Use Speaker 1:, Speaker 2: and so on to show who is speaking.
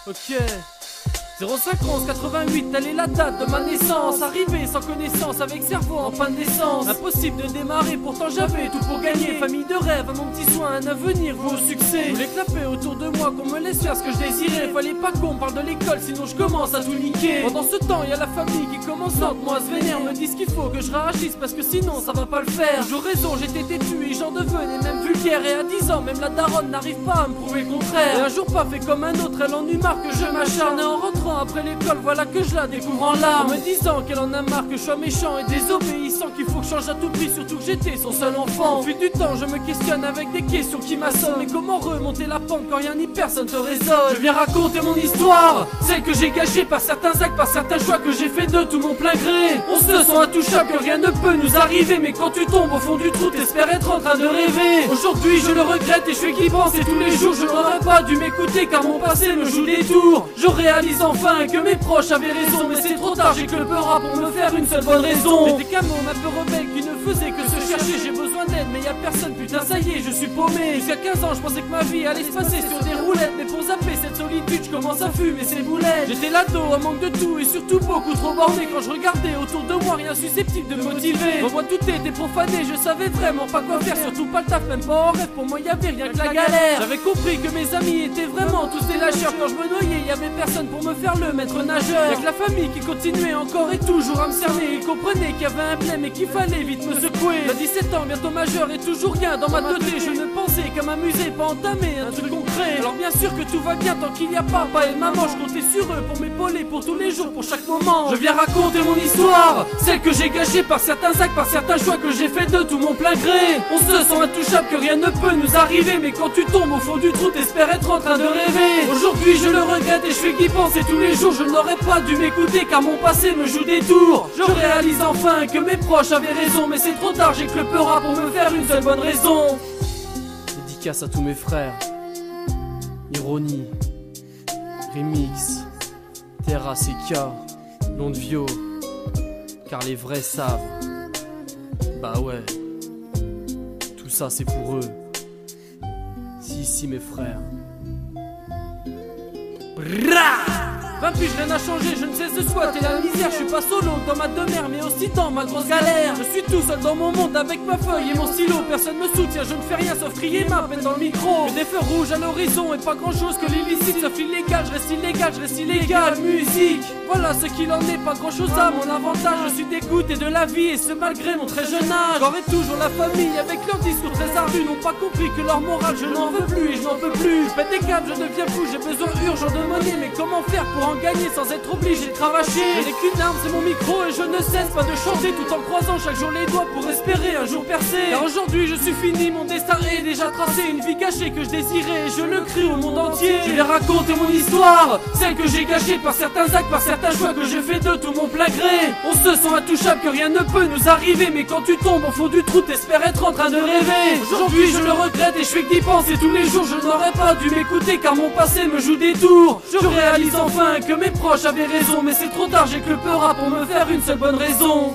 Speaker 1: Ok. 0511 88, telle est la date de ma naissance. Arrivé sans connaissance, avec cerveau en panne d'essence. Impossible de démarrer, pourtant j'avais tout pour gagner. Famille de rêve, mon petit soin, un avenir, vous au succès. Je voulais clapper autour de moi, qu'on me laisse faire ce que je désirais. Fallait pas qu'on me parle de l'école, sinon je commence à tout niquer. Pendant ce temps, y a la famille qui commence lentement à se vénère. Me disent qu'il faut que je réagisse parce que sinon ça va pas le faire. Toujours raison, j'étais têtu et j'en devenais même vulgaire. Et à 10 ans, même la daronne n'arrive pas à me prouver le contraire. Et un jour pas fait comme un autre, elle en eut marre que je m'acharne. Et en rentrant après l'école, voilà que je la découvre en larmes. En me disant qu'elle en a marre que je sois méchant et désobéissant, qu'il faut que je change à tout prix, surtout que j'étais son seul enfant. Au fil du temps, je me questionne avec des questions qui m'assomment. Mais comment remonter la pente quand rien ni personne te raisonne? Je viens raconter mon histoire, celle que j'ai gâchée par certains actes, par certains choix que j'ai fait de tout mon plein gré. On se sent intouchable, que rien ne peut nous arriver. Mais quand tu tombes au fond du trou, t'espères être en train de rêver. Aujourd'hui je le regrette et je fais qu'y penser tous les jours. Je n'aurais pas dû m'écouter car mon passé me joue des tours. Je réalise enfin que mes proches avaient raison, mais c'est trop tard, j'ai que le peur pour me faire une seule bonne raison. J'étais qu'un môme un peu rebelle qui ne faisait que se chercher. J'ai besoin d'aide mais y'a personne, putain ça y est je suis paumé. Jusqu'à 15 ans je pensais que ma vie allait se passer sur des roulettes. Mais pour zapper cette solitude je commence à fumer ces boulettes. J'étais l'ado, un manque de tout et surtout beaucoup trop borné. Quand je regardais autour de moi rien susceptible de me motiver. Pour moi tout était profané, je savais vraiment pas quoi faire. Surtout pas le taf, même pas en rêve, pour moi y'avait rien que la galère. J'avais compris que mes amis étaient vraiment tous des lâcheurs. Quand je me noyais y'avait personne pour me faire le maître nageur. Y'a que la famille qui continuait encore et toujours à me cerner. Ils comprenaient qu'il y avait un blême et qu'il fallait vite me secouer. À 17 ans, bientôt majeur et toujours rien dans ma tête. Je ne pensais qu'à m'amuser, pas entamer un truc concret. Alors bien sûr que tout va bien tant qu'il y a papa et maman. Je comptais sur eux pour m'épauler pour tous les jours, pour chaque moment. Je viens raconter mon histoire, celle que j'ai gâchée par certains actes, par certains choix que j'ai fait de tout mon plein gré. On se sent intouchable, que rien ne peut nous arriver. Mais quand tu tombes au fond du trou, t'espères être en train de rêver. Aujourd'hui je le regrette et je fais qu'y penser tous les jours. Je n'aurais pas dû m'écouter car mon passé me joue des tours. Je réalise enfin que mes proches avaient raison, mais c'est trop tard, j'ai que le peur pour me faire une seule bonne raison. Dédicace à tous mes frères. Ironie, Remix, Terra CK, Londevio, car les vrais savent. Bah ouais, tout ça c'est pour eux. Si mes frères. Brrrah! 20 piges, rien n'a changé, je ne cesse de squatter la misère. Je suis pas solo dans ma demeure, mais aussi dans ma grosse galère. Je suis tout seul dans mon monde avec ma feuille et mon stylo. Personne me soutient, je ne fais rien sauf crier ma peine dans le micro. J'ai des feux rouges à l'horizon et pas grand chose que l'illicite. Sauf illégal, je reste illégal, je reste illégal. Musique, voilà ce qu'il en est, pas grand chose à mon avantage. Je suis dégoûté de la vie et ce malgré mon très jeune âge. J'aurai toujours la famille avec leur discours très ardu. N'ont pas compris que leur morale je n'en veux plus et je n'en peux plus. Je pète des câbles, je deviens fou, j'ai besoin urgent de monnaie. Mais comment faire pour en gagner sans être obligé de cravacher? Je n'ai qu'une arme, c'est mon micro et je ne cesse pas de chanter tout en croisant chaque jour les doigts pour espérer un jour percer. Car aujourd'hui je suis fini, mon destin est déjà tracé. Une vie gâchée que je désirais et je le crie au monde entier. Je vais raconter mon histoire, celle que j'ai gâchée par certains actes, par certains choix que j'ai fait de tout mon plein gré. On se sent intouchable, que rien ne peut nous arriver. Mais quand tu tombes au fond du trou, t'espères être en train de rêver. Aujourd'hui je le regrette et je fais qu'y penser tous les jours. Je n'aurais pas dû m'écouter car mon passé me joue des tours. Je réalise enfin que mes proches avaient raison, mais c'est trop tard, j'ai que le peur pour me faire une seule bonne raison.